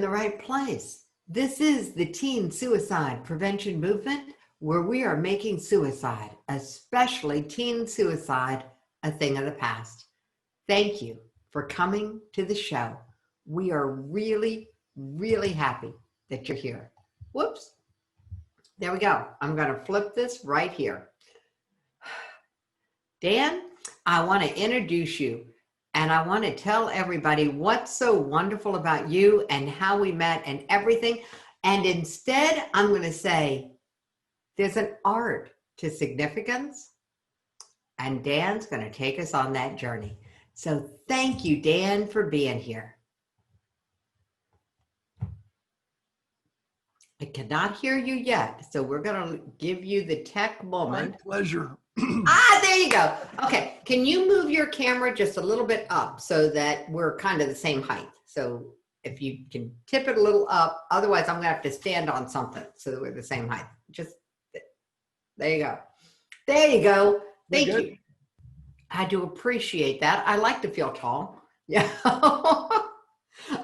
the right place. This is the Teen Suicide Prevention Movement, where we are making suicide, especially teen suicide, a thing of the past. Thank you for coming to the show. We are really, really happy that you're here. Whoops. There we go. I'm going to flip this right here. Dan, I want to introduce you, and I want to tell everybody what's so wonderful about you and how we met and everything. And instead, I'm going to say there's an art to significance, and Dan's going to take us on that journey. So thank you, Dan, for being here. I cannot hear you yet, so we're going to give you the tech moment. My pleasure. There you go. Okay, can you move your camera just a little bit up so that we're kind of the same height? So if you can tip it a little up, otherwise I'm going to have to stand on something so that we're the same height. Just, there you go. There you go. Thank you. I do appreciate that. I like to feel tall. Yeah.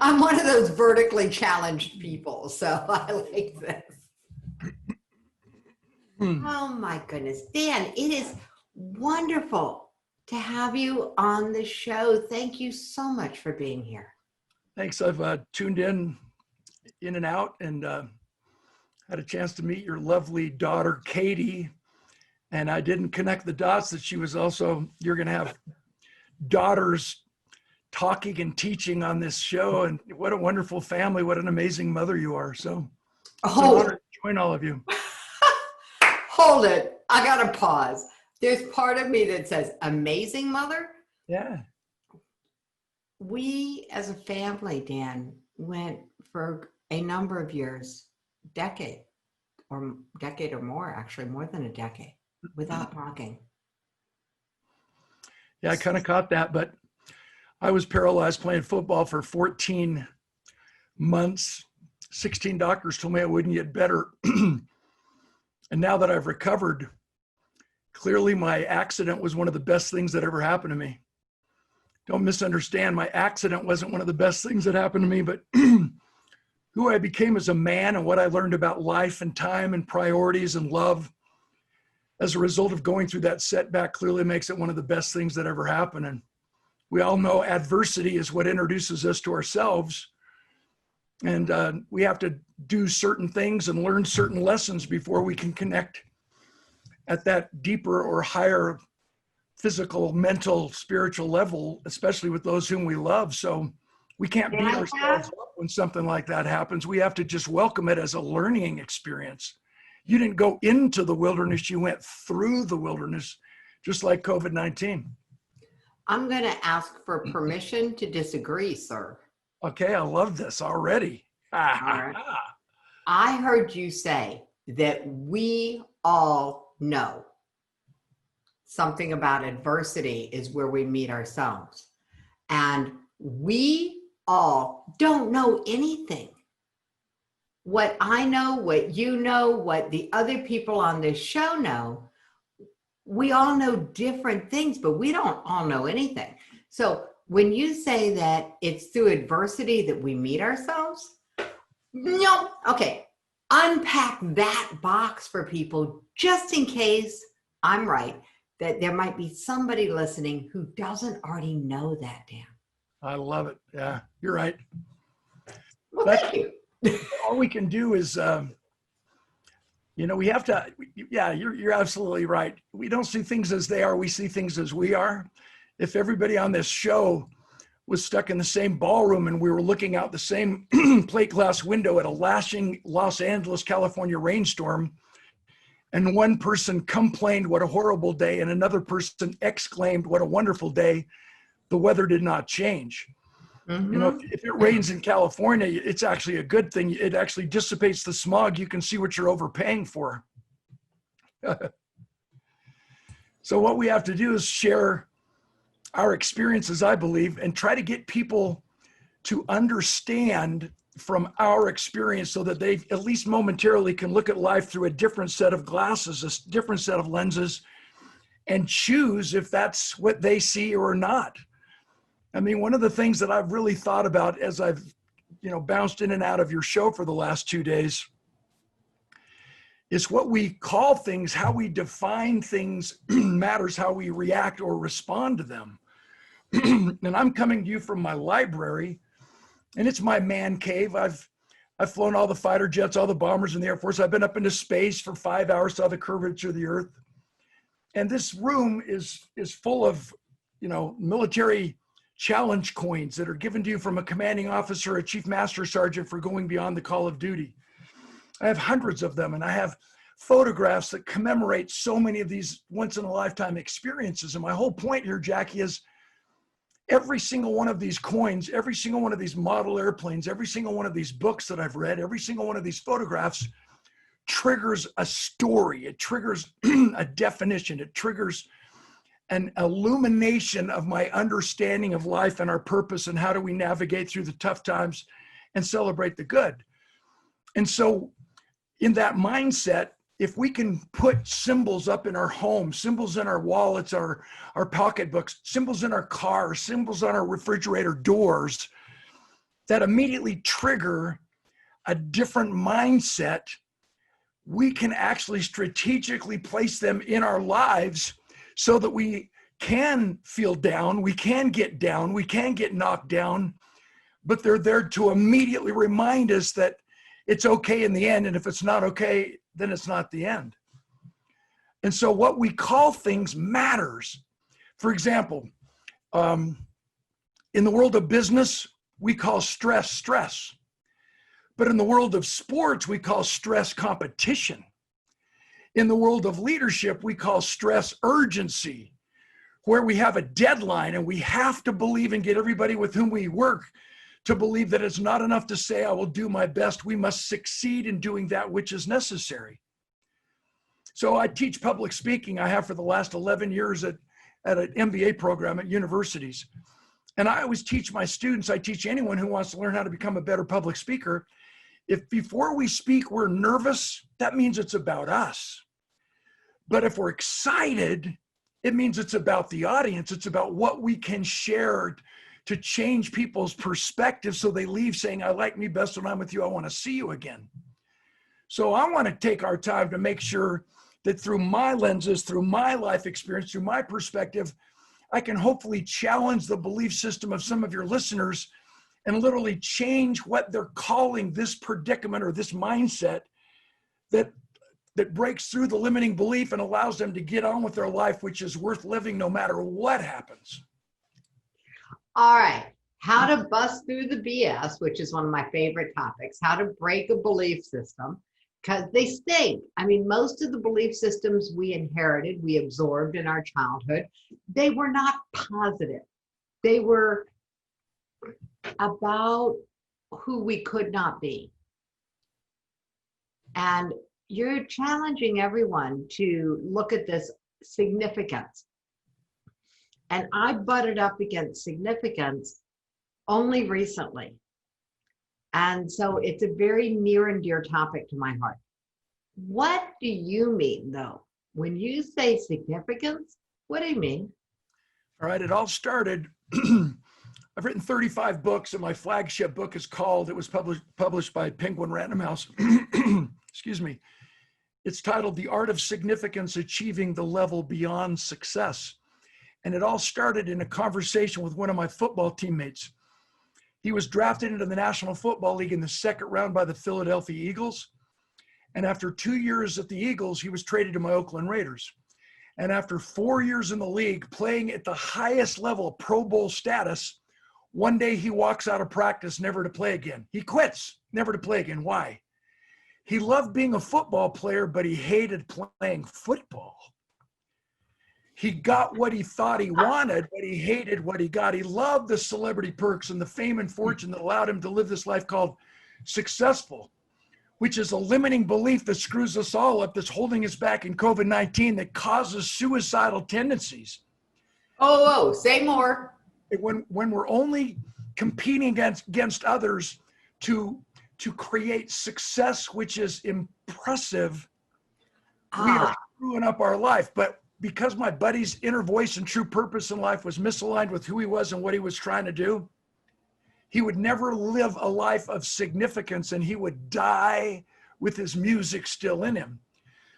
I'm one of those vertically challenged people, so I like this. Oh my goodness. Dan, it is wonderful to have you on the show. Thank you so much for being here. Thanks. I've tuned in and out, and had a chance to meet your lovely daughter, Katie. And I didn't connect the dots that she was also, you're going to have daughters talking and teaching on this show. And what a wonderful family. What an amazing mother you are. So it's an honor to join all of you. Hold it. I got to pause. There's part of me that says, amazing mother. Yeah. We as a family, Dan, went for a number of years, decade or more, actually more than a decade, without talking. Yeah, I kind of caught that, but I was paralyzed playing football for 14 months. 16 doctors told me I wouldn't get better. And now that I've recovered, clearly my accident was one of the best things that ever happened to me. Don't misunderstand, my accident wasn't one of the best things that happened to me, but who I became as a man and what I learned about life and time and priorities and love as a result of going through that setback clearly makes it one of the best things that ever happened. And we all know adversity is what introduces us to ourselves. And we have to do certain things and learn certain lessons before we can connect at that deeper or higher physical, mental, spiritual level, especially with those whom we love. So we can't beat ourselves up when something like that happens. We have to just welcome it as a learning experience. You didn't go into the wilderness, you went through the wilderness, just like COVID-19. I'm going to ask for permission to disagree, sir. Okay, I love this already. All right. I heard you say that we all know something about adversity is where we meet ourselves. And we all don't know anything. What I know, what you know, what the other people on this show know, we all know different things, but we don't all know anything. So when you say that it's through adversity that we meet ourselves, no, okay, unpack that box for people just in case I'm right, that there might be somebody listening who doesn't already know that, Dan. I love it. Yeah, you're right. Well, thank you. All we can do is, we have to, yeah, you're absolutely right. We don't see things as they are. We see things as we are. If everybody on this show was stuck in the same ballroom and we were looking out the same plate glass window at a lashing Los Angeles, California rainstorm, and one person complained what a horrible day and another person exclaimed what a wonderful day, the weather did not change. Mm-hmm. If it rains in California, it's actually a good thing. It actually dissipates the smog. You can see what you're overpaying for. So what we have to do is share our experiences, I believe, and try to get people to understand from our experience so that they at least momentarily can look at life through a different set of glasses, a different set of lenses, and choose if that's what they see or not. I mean, one of the things that I've really thought about as I've, bounced in and out of your show for the last 2 days. It's what we call things, how we define things matters, how we react or respond to them. And I'm coming to you from my library, and it's my man cave. I've flown all the fighter jets, all the bombers in the Air Force. I've been up into space for 5 hours, saw the curvature of the earth. And this room is full of, military challenge coins that are given to you from a commanding officer, a chief master sergeant for going beyond the call of duty. I have hundreds of them, and I have photographs that commemorate so many of these once in a lifetime experiences. And my whole point here, Jackie, is every single one of these coins, every single one of these model airplanes, every single one of these books that I've read, every single one of these photographs triggers a story. It triggers a definition. It triggers an illumination of my understanding of life and our purpose and how do we navigate through the tough times and celebrate the good. And so in that mindset, if we can put symbols up in our home, symbols in our wallets, our pocketbooks, symbols in our cars, symbols on our refrigerator doors that immediately trigger a different mindset, we can actually strategically place them in our lives so that we can feel down, we can get knocked down, but they're there to immediately remind us that it's okay in the end. And if it's not okay, then it's not the end. And so what we call things matters. For example, in the world of business, we call stress, stress. But in the world of sports, we call stress competition. In the world of leadership, we call stress urgency, where we have a deadline and we have to believe and get everybody with whom we work to believe that it's not enough to say, I will do my best. We must succeed in doing that which is necessary. So I teach public speaking. I have for the last 11 years at an MBA program at universities. And I always teach my students, I teach anyone who wants to learn how to become a better public speaker. If before we speak, we're nervous, that means it's about us. But if we're excited, it means it's about the audience. It's about what we can share to change people's perspective so they leave saying, I like me best when I'm with you. I want to see you again. So I want to take our time to make sure that through my lenses, through my life experience, through my perspective, I can hopefully challenge the belief system of some of your listeners and literally change what they're calling this predicament or this mindset that breaks through the limiting belief and allows them to get on with their life, which is worth living no matter what happens. All right. How to bust through the BS, which is one of my favorite topics, how to break a belief system, because they stink. I mean, most of the belief systems we inherited, we absorbed in our childhood, they were not positive. They were about who we could not be. And you're challenging everyone to look at this significance. And I butted up against significance only recently. And so it's a very near and dear topic to my heart. What do you mean, though? When you say significance, what do you mean? All right, it all started, I've written 35 books, and my flagship book is called, it was published by Penguin Random House, excuse me. It's titled The Art of Significance, Achieving the Level Beyond Success. And it all started in a conversation with one of my football teammates. He was drafted into the National Football League in the second round by the Philadelphia Eagles. And after 2 years at the Eagles, he was traded to my Oakland Raiders. And after 4 years in the league, playing at the highest level of Pro Bowl status, one day he walks out of practice, never to play again. He quits, never to play again. Why? He loved being a football player, but he hated playing football. He got what he thought he wanted, but he hated what he got. He loved the celebrity perks and the fame and fortune that allowed him to live this life called successful, which is a limiting belief that screws us all up, that's holding us back in COVID-19, that causes suicidal tendencies. Oh, say more. When we're only competing against others to create success, which is impressive, we are screwing up our life. But because my buddy's inner voice and true purpose in life was misaligned with who he was and what he was trying to do, he would never live a life of significance, and he would die with his music still in him.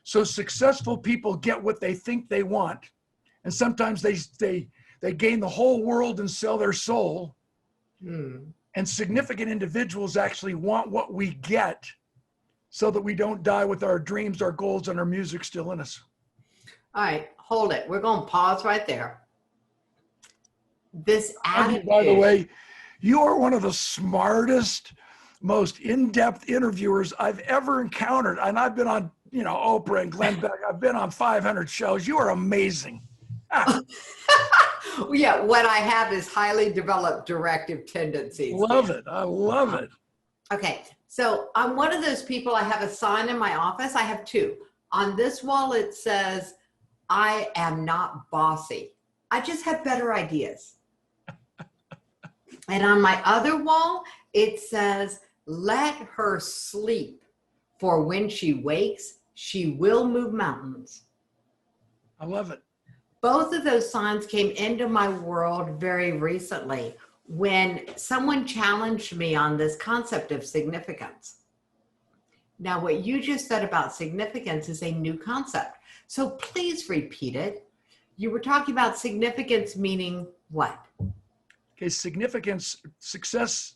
So successful people get what they think they want. And sometimes they gain the whole world and sell their soul. And significant individuals actually want what we get so that we don't die with our dreams, our goals, and our music still in us. All right, hold it. We're going to pause right there. This attitude. By the way, you are one of the smartest, most in-depth interviewers I've ever encountered. And I've been on, Oprah and Glenn Beck. I've been on 500 shows. You are amazing. Yeah, what I have is highly developed directive tendencies. Love it. I love it. Okay, so I'm one of those people. I have a sign in my office. I have two. On this wall, it says, I am not bossy. I just have better ideas. And on my other wall, it says, let her sleep, for when she wakes, she will move mountains. I love it. Both of those signs came into my world very recently when someone challenged me on this concept of significance. Now, what you just said about significance is a new concept. So please repeat it. You were talking about significance meaning what? Okay, success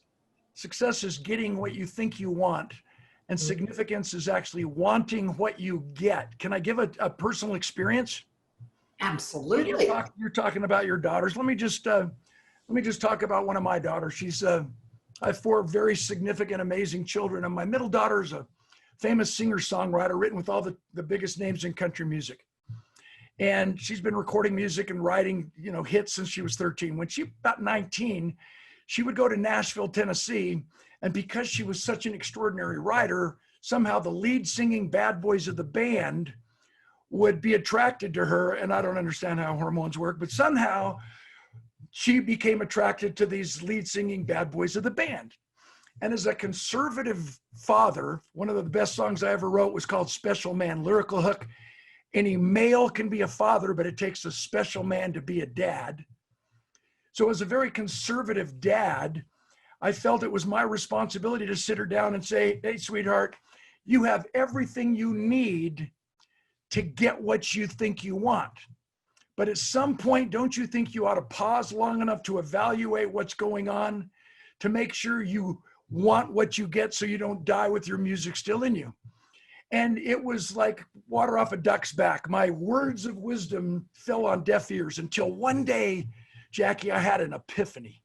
is getting what you think you want. And significance is actually wanting what you get. Can I give a personal experience? Absolutely. You're talking about your daughters. Let me just talk about one of my daughters. I have 4 very significant, amazing children. And my middle daughter is a famous singer-songwriter, written with all the biggest names in country music. And she's been recording music and writing, hits since she was 13. When she was about 19, she would go to Nashville, Tennessee. And because she was such an extraordinary writer, somehow the lead singing bad boys of the band would be attracted to her. And I don't understand how hormones work, but somehow she became attracted to these lead singing bad boys of the band. And as a conservative father, one of the best songs I ever wrote was called Special Man, lyrical hook. Any male can be a father, but it takes a special man to be a dad. So as a very conservative dad, I felt it was my responsibility to sit her down and say, hey, sweetheart, you have everything you need to get what you think you want. But at some point, don't you think you ought to pause long enough to evaluate what's going on to make sure you want what you get so you don't die with your music still in you? And it was like water off a duck's back. My words of wisdom fell on deaf ears until one day, Jackie, I had an epiphany.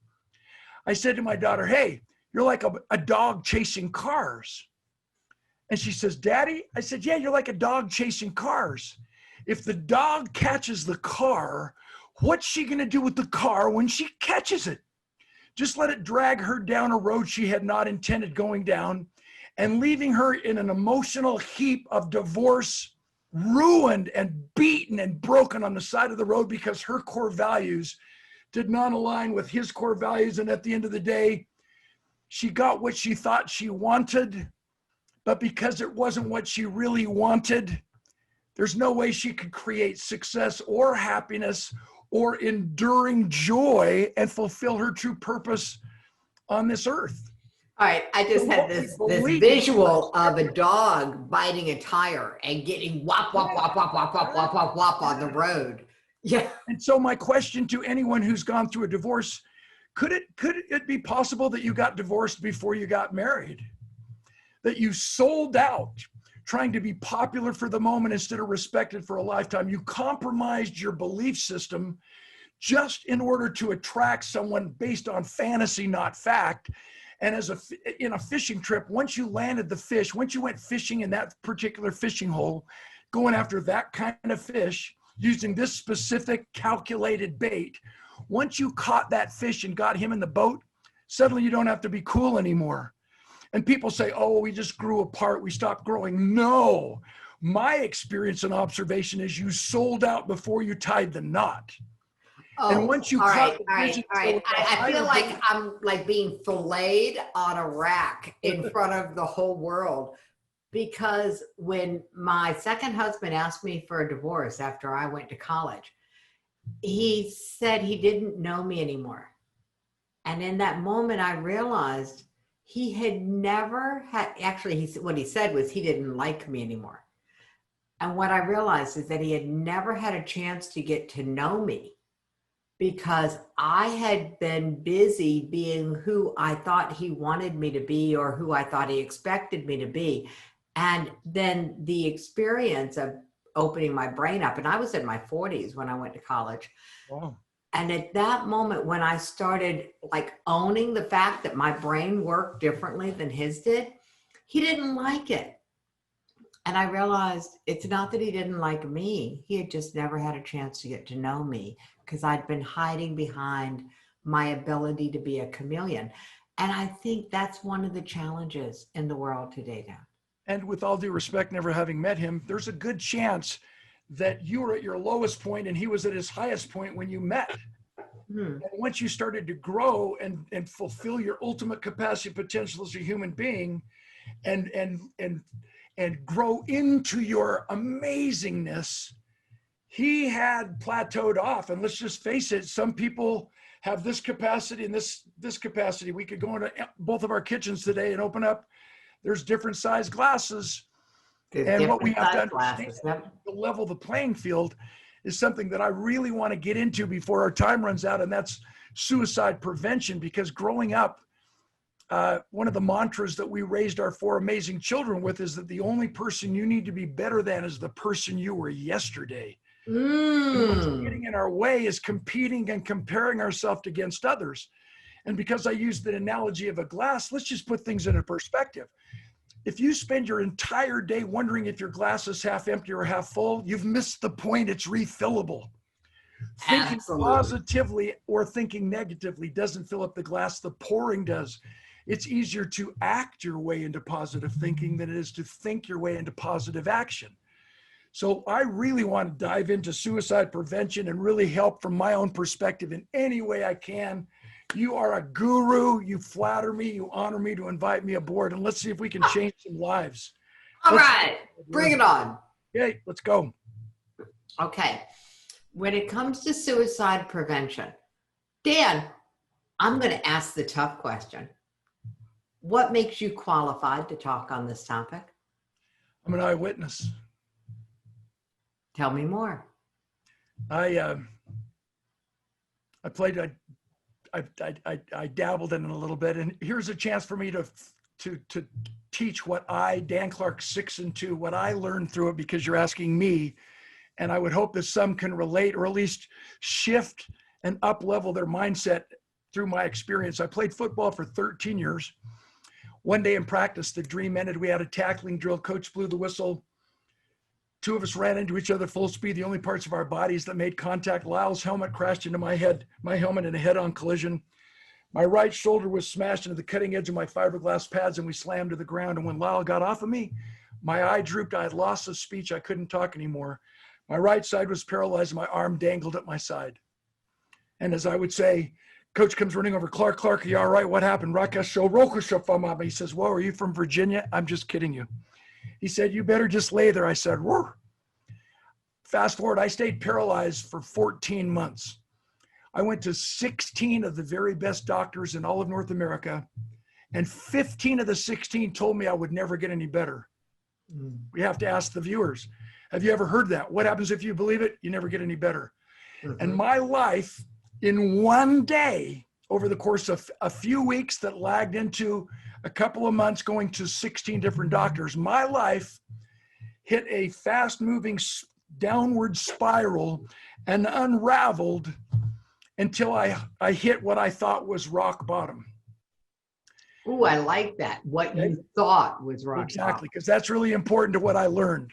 I said to my daughter, hey, you're like a dog chasing cars. And she says, Daddy? I said, yeah, you're like a dog chasing cars. If the dog catches the car, what's she going to do with the car when she catches it? Just let it drag her down a road she had not intended going down, and leaving her in an emotional heap of divorce, ruined and beaten and broken on the side of the road because her core values did not align with his core values. And at the end of the day, she got what she thought she wanted, but because it wasn't what she really wanted, there's no way she could create success or happiness or enduring joy and fulfill her true purpose on this earth. All right, I just had this visual of a dog biting a tire and getting whop, whop, whop, whop, whop, whop, whop, whop, whop on the road. Yeah. And so my question to anyone who's gone through a divorce, could it be possible that you got divorced before you got married? That you sold out trying to be popular for the moment instead of respected for a lifetime? You compromised your belief system just in order to attract someone based on fantasy, not fact. And in a fishing trip, once you landed the fish, once you went fishing in that particular fishing hole, going after that kind of fish, using this specific calculated bait, once you caught that fish and got him in the boat, suddenly you don't have to be cool anymore. And people say, oh, we just grew apart, we stopped growing. No, my experience and observation is you sold out before you tied the knot. Oh, and once you all cut right. I feel like I'm like being filleted on a rack in front of the whole world, because when my second husband asked me for a divorce after I went to college, he said he didn't know me anymore. And in that moment, I realized he had never had, actually, what he said was he didn't like me anymore. And what I realized is that he had never had a chance to get to know me because I had been busy being who I thought he wanted me to be or who I thought he expected me to be. And then the experience of opening my brain up, and I was in my 40s when I went to college. Wow. And at that moment, when I started like owning the fact that my brain worked differently than his did, he didn't like it. And I realized it's not that he didn't like me. He had just never had a chance to get to know me because I'd been hiding behind my ability to be a chameleon. And I think that's one of the challenges in the world today, Dan. And with all due respect, never having met him, there's a good chance that you were at your lowest point and he was at his highest point when you met. And once you started to grow and fulfill your ultimate capacity potential as a human being and grow into your amazingness, he had plateaued off. And let's just face it, some people have this capacity and this capacity. We could go into both of our kitchens today and open up. There's different size glasses. And what we have to understand, to level the playing field, is something that I really want to get into before our time runs out, and that's suicide prevention. Because growing up, one of the mantras that we raised our 4 amazing children with is that the only person you need to be better than is the person you were yesterday. And what's getting in our way is competing and comparing ourselves against others. And because I used the analogy of a glass, let's just put things into perspective. If you spend your entire day wondering if your glass is half empty or half full, you've missed the point. It's refillable. Thinking positively or thinking negatively doesn't fill up the glass. The pouring does. It's easier to act your way into positive thinking than it is to think your way into positive action. So I really want to dive into suicide prevention and really help from my own perspective in any way I can. You are a guru. You flatter me. You honor me to invite me aboard. And let's see if we can change some lives. All right. Bring it on. Okay, let's go. Okay. When it comes to suicide prevention, Dan, I'm going to ask the tough question. What makes you qualified to talk on this topic? I'm an eyewitness. Tell me more. I dabbled in it a little bit, and here's a chance for me to teach what Dan Clark 6 and 2, what I learned through it, because you're asking me, and I would hope that some can relate or at least shift and up level their mindset through my experience. I played football for 13 years. One day in practice, the dream ended. We had a tackling drill. Coach blew the whistle. 2 of us ran into each other full speed. The only parts of our bodies that made contact. Lyle's helmet crashed into my head, my helmet in a head-on collision. My right shoulder was smashed into the cutting edge of my fiberglass pads, and we slammed to the ground. And when Lyle got off of me, my eye drooped. I had lost the speech. I couldn't talk anymore. My right side was paralyzed. My arm dangled at my side. And as I would say, Coach comes running over. Clark, are you all right? What happened? He says, whoa, are you from Virginia? I'm just kidding you. He said, you better just lay there. I said, whoa. Fast forward, I stayed paralyzed for 14 months. I went to 16 of the very best doctors in all of North America, and 15 of the 16 told me I would never get any better. We have to ask the viewers, have you ever heard that? What happens if you believe it? You never get any better. And my life in one day, over the course of a few weeks that lagged into a couple of months going to 16 different doctors, my life hit a fast-moving downward spiral and unraveled until I hit what I thought was rock bottom. Ooh, I like that. What you thought was rock bottom. Exactly, because that's really important to what I learned.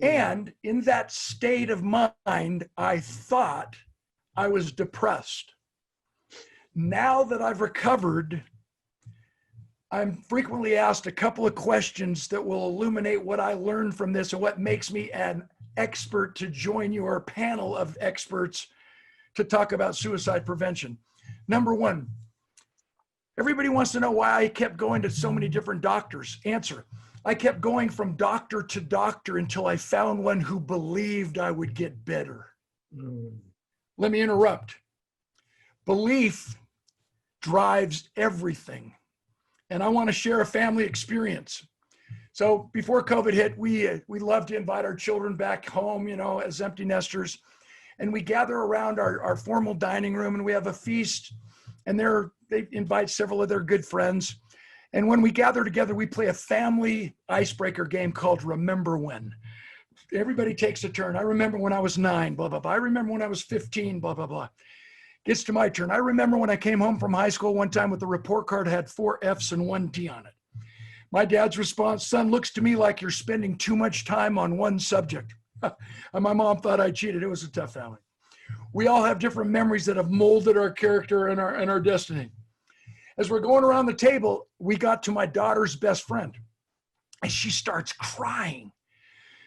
And in that state of mind, I thought I was depressed. Now that I've recovered, I'm frequently asked a couple of questions that will illuminate what I learned from this and what makes me an expert to join your panel of experts to talk about suicide prevention. Number one, everybody wants to know why I kept going to so many different doctors. Answer, I kept going from doctor to doctor until I found one who believed I would get better. Let me interrupt. Belief drives everything. And I want to share a family experience. So before COVID hit, we love to invite our children back home, you know, as empty nesters. And we gather around our formal dining room and we have a feast, and they invite several of their good friends. And when we gather together, we play a family icebreaker game called Remember When. Everybody takes a turn. I remember when I was 9, blah, blah, blah. I remember when I was 15, blah, blah, blah. Gets to my turn. I remember when I came home from high school one time with the report card had 4 F's and 1 D on it. My dad's response, son, looks to me like you're spending too much time on one subject. And my mom thought I cheated. It was a tough family. We all have different memories that have molded our character and our destiny. As we're going around the table, we got to my daughter's best friend, and she starts crying.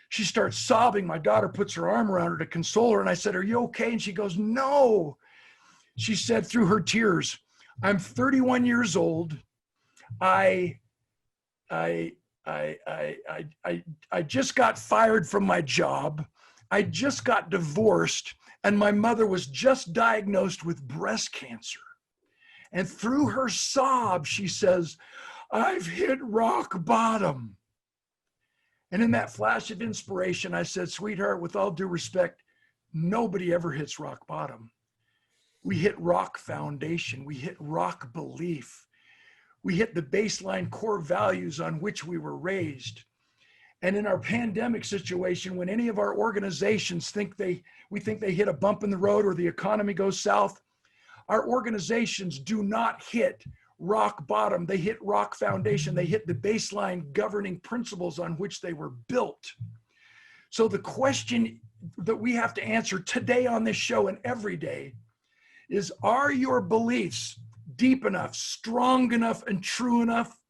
She starts sobbing. My daughter puts her arm around her to console her, and I said, "Are you okay?" And she goes, "No." She said through her tears, "I'm 31 years old. I just got fired from my job. I just got divorced, and my mother was just diagnosed with breast cancer." And through her sob, she says, "I've hit rock bottom." And in that flash of inspiration, I said, "Sweetheart, with all due respect, nobody ever hits rock bottom. We hit rock foundation. We hit rock belief. We hit the baseline core values on which we were raised." And in our pandemic situation, when any of our organizations we think they hit a bump in the road or the economy goes south, our organizations do not hit rock bottom. They hit rock foundation. They hit the baseline governing principles on which they were built. So the question that we have to answer today on this show and every day is, are your beliefs deep enough, strong enough, and true enough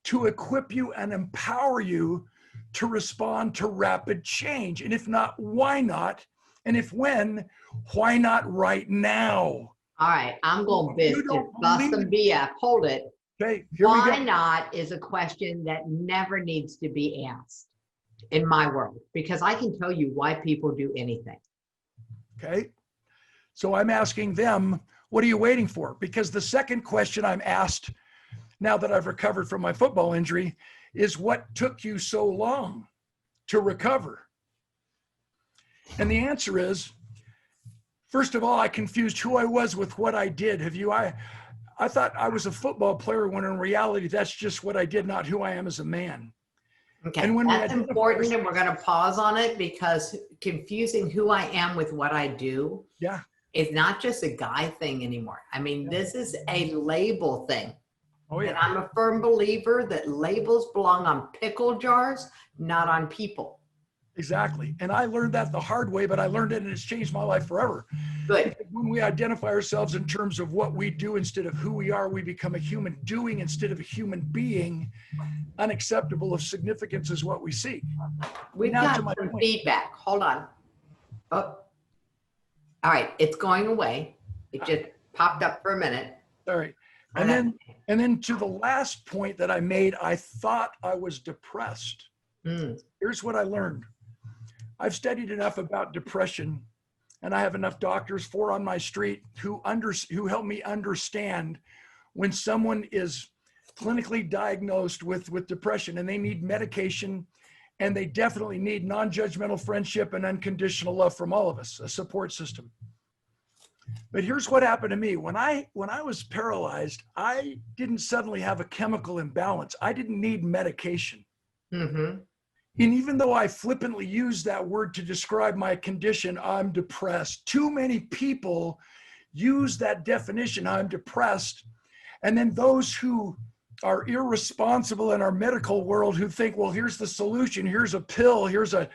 to equip you and empower you to respond to rapid change? And if not, why not? And if when, why not right now? All right, I'm going to bust some BS. Hold it. Okay, here we go. Why not is a question that never needs to be asked in my world, because I can tell you why people do anything. Okay, so I'm asking them, what are you waiting for? Because the second question I'm asked now that I've recovered from my football injury is, what took you so long to recover? And the answer is, first of all, I confused who I was with what I did. I thought I was a football player when in reality, that's just what I did, not who I am as a man. Okay, and that's important, and we're going to pause on it, because confusing who I am with what I do is not just a guy thing anymore. I mean, this is a label thing. Oh, yeah. And I'm a firm believer that labels belong on pickle jars, not on people. Exactly. And I learned that the hard way, but I learned it and it's changed my life forever. Good. When we identify ourselves in terms of what we do instead of who we are, we become a human doing instead of a human being. Unacceptable of significance is what we seek. We've got some feedback. Hold on. Oh. All right. It's going away. It just popped up for a minute. All right. And then to the last point that I made, I thought I was depressed. Here's what I learned. I've studied enough about depression, and I have enough doctors, 4 on my street, who help me understand when someone is clinically diagnosed with depression and they need medication, and they definitely need non-judgmental friendship and unconditional love from all of us, a support system. But here's what happened to me. When I was paralyzed, I didn't suddenly have a chemical imbalance. I didn't need medication. Mm-hmm. And even though I flippantly use that word to describe my condition, I'm depressed, too many people use that definition, I'm depressed. And then those who are irresponsible in our medical world, who think, well, here's the solution, here's a pill, here's an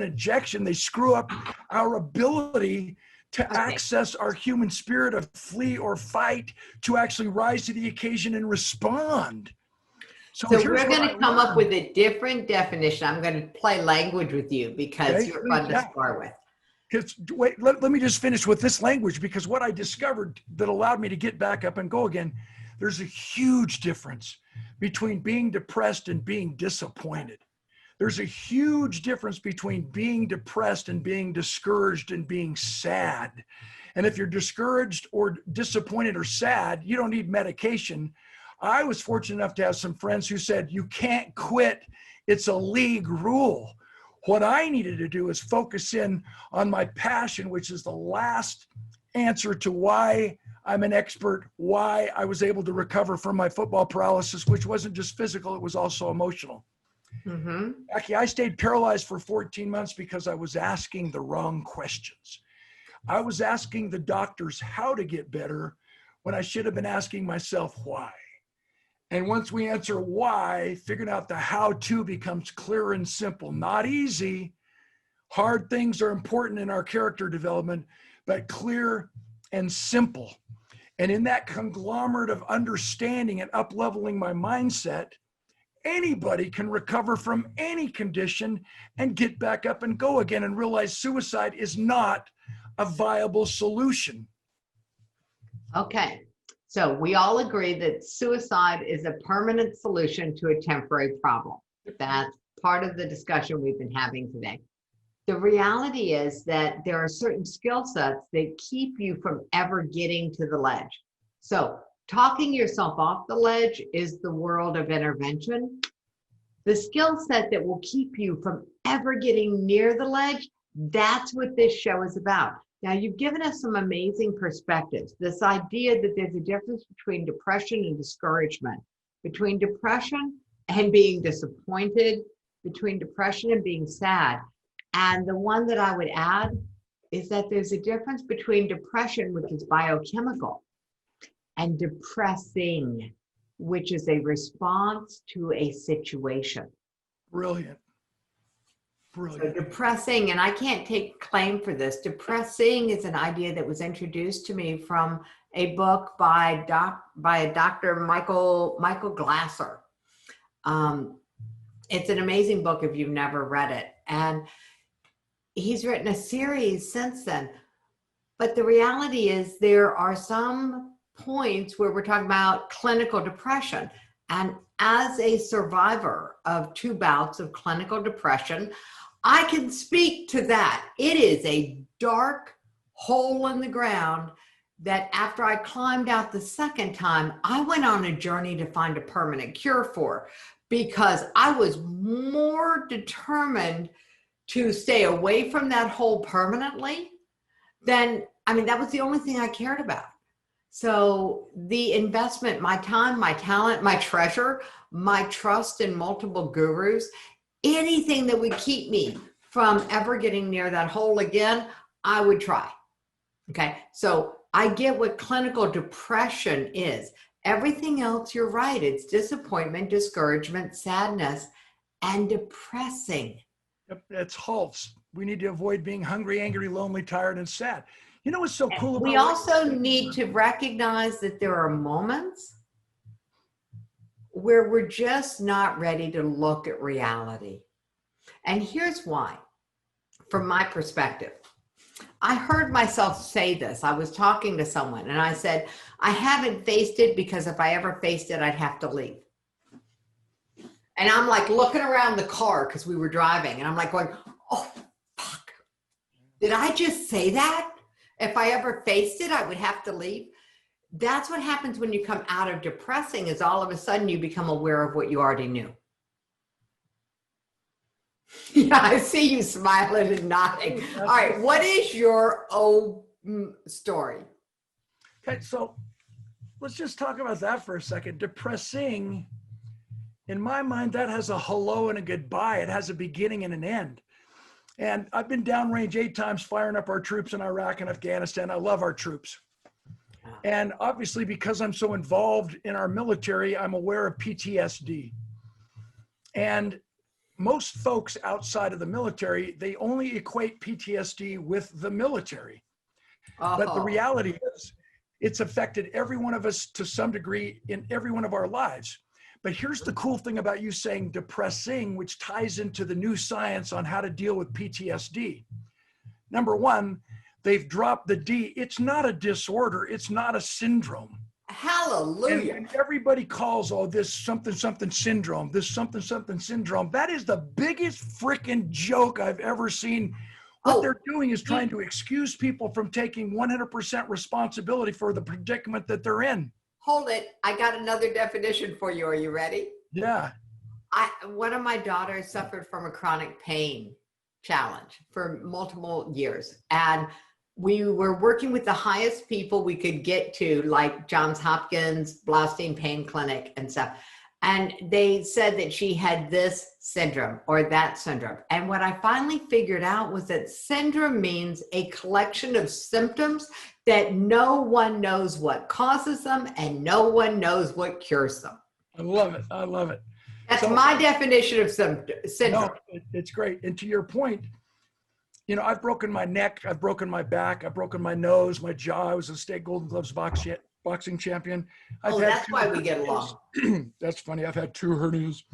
injection, they screw up our ability to access our human spirit of flee or fight, to actually rise to the occasion and respond. So we're going to come up with a different definition. I'm going to play language with you because you're fun to spar with. Because wait, let me just finish with this language, because what I discovered that allowed me to get back up and go again, there's a huge difference between being depressed and being disappointed. There's a huge difference between being depressed and being discouraged and being sad. And if you're discouraged or disappointed or sad, you don't need medication. I was fortunate enough to have some friends who said, you can't quit. It's a league rule. What I needed to do is focus in on my passion, which is the last answer to why I'm an expert, why I was able to recover from my football paralysis, which wasn't just physical, it was also emotional. Mm-hmm. Actually, I stayed paralyzed for 14 months because I was asking the wrong questions. I was asking the doctors how to get better when I should have been asking myself why. And once we answer why, figuring out the how-to becomes clear and simple. Not easy. Hard things are important in our character development, but clear and simple. And in that conglomerate of understanding and up-leveling my mindset, anybody can recover from any condition and get back up and go again and realize suicide is not a viable solution. Okay. So we all agree that suicide is a permanent solution to a temporary problem. That's part of the discussion we've been having today. The reality is that there are certain skill sets that keep you from ever getting to the ledge. So talking yourself off the ledge is the world of intervention. The skill set that will keep you from ever getting near the ledge, that's what this show is about. Now, you've given us some amazing perspectives. This idea that there's a difference between depression and discouragement, between depression and being disappointed, between depression and being sad. And the one that I would add is that there's a difference between depression, which is biochemical, and depressing, which is a response to a situation. Brilliant. Brilliant. So depressing, and I can't take claim for this, depressing is an idea that was introduced to me from a book by Dr. Michael Glasser. It's an amazing book if you've never read it. And he's written a series since then. But the reality is there are some points where we're talking about clinical depression. And as a survivor of 2 bouts of clinical depression, I can speak to that. It is a dark hole in the ground that after I climbed out the second time, I went on a journey to find a permanent cure for, because I was more determined to stay away from that hole permanently than, that was the only thing I cared about. So the investment, my time, my talent, my treasure, my trust in multiple gurus, anything that would keep me from ever getting near that hole again, I would try. Okay, so I get what clinical depression is. Everything else, you're right. It's disappointment, discouragement, sadness, and depressing. Yep, it's halts. We need to avoid being hungry, angry, lonely, tired, and sad. You know what's so cool about we also need to recognize that there are moments where we're just not ready to look at reality. And here's why, from my perspective. I heard myself say this. I was talking to someone and I said, I haven't faced it because if I ever faced it, I'd have to leave. And I'm like looking around the car because we were driving and I'm like going, oh, fuck. Did I just say that? If I ever faced it, I would have to leave. That's what happens when you come out of depressing, is all of a sudden you become aware of what you already knew. Yeah, I see you smiling and nodding. All right, what is your story? Okay, so let's just talk about that for a second. Depressing, in my mind, that has a hello and a goodbye. It has a beginning and an end. And I've been downrange 8 times firing up our troops in Iraq and Afghanistan. I love our troops. And obviously, because I'm so involved in our military, I'm aware of PTSD. And most folks outside of the military, they only equate PTSD with the military. But the reality is, it's affected every one of us to some degree in every one of our lives. But here's the cool thing about you saying depressing, which ties into the new science on how to deal with PTSD. Number one, they've dropped the D. It's not a disorder. It's not a syndrome. Hallelujah. And everybody calls, oh, this something, something syndrome, this something, something syndrome. That is the biggest freaking joke I've ever seen. What they're doing is trying to excuse people from taking 100% responsibility for the predicament that they're in. Hold it. I got another definition for you. Are you ready? Yeah. One of my daughters suffered from a chronic pain challenge for multiple years. And we were working with the highest people we could get to, like Johns Hopkins, Blaustein Pain Clinic and stuff. And they said that she had this syndrome or that syndrome. And what I finally figured out was that syndrome means a collection of symptoms that no one knows what causes them and no one knows what cures them. I love it. I love it. That's my definition of syndrome. No, it's great. And to your point, you know, I've broken my neck, I've broken my back, I've broken my nose, my jaw. I was a state Golden Gloves boxing champion. That's why we get along. That's funny. I've had 2 hernias.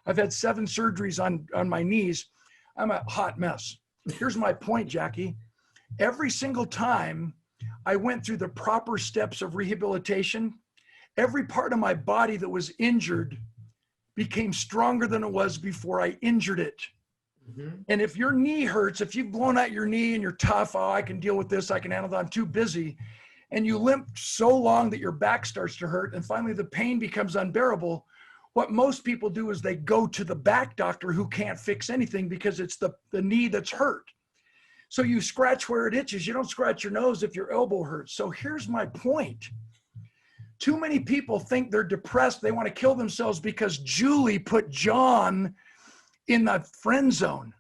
I've had 7 surgeries on my knees. I'm a hot mess. Here's my point, Jackie. Every single time I went through the proper steps of rehabilitation, every part of my body that was injured became stronger than it was before I injured it. Mm-hmm. And if your knee hurts, if you've blown out your knee and you're tough, oh, I can deal with this, I can handle that, I'm too busy, and you limp so long that your back starts to hurt and finally the pain becomes unbearable, what most people do is they go to the back doctor who can't fix anything because it's the knee that's hurt. So you scratch where it itches. You don't scratch your nose if your elbow hurts. So here's my point. Too many people think they're depressed. They want to kill themselves because Julie put John in the friend zone.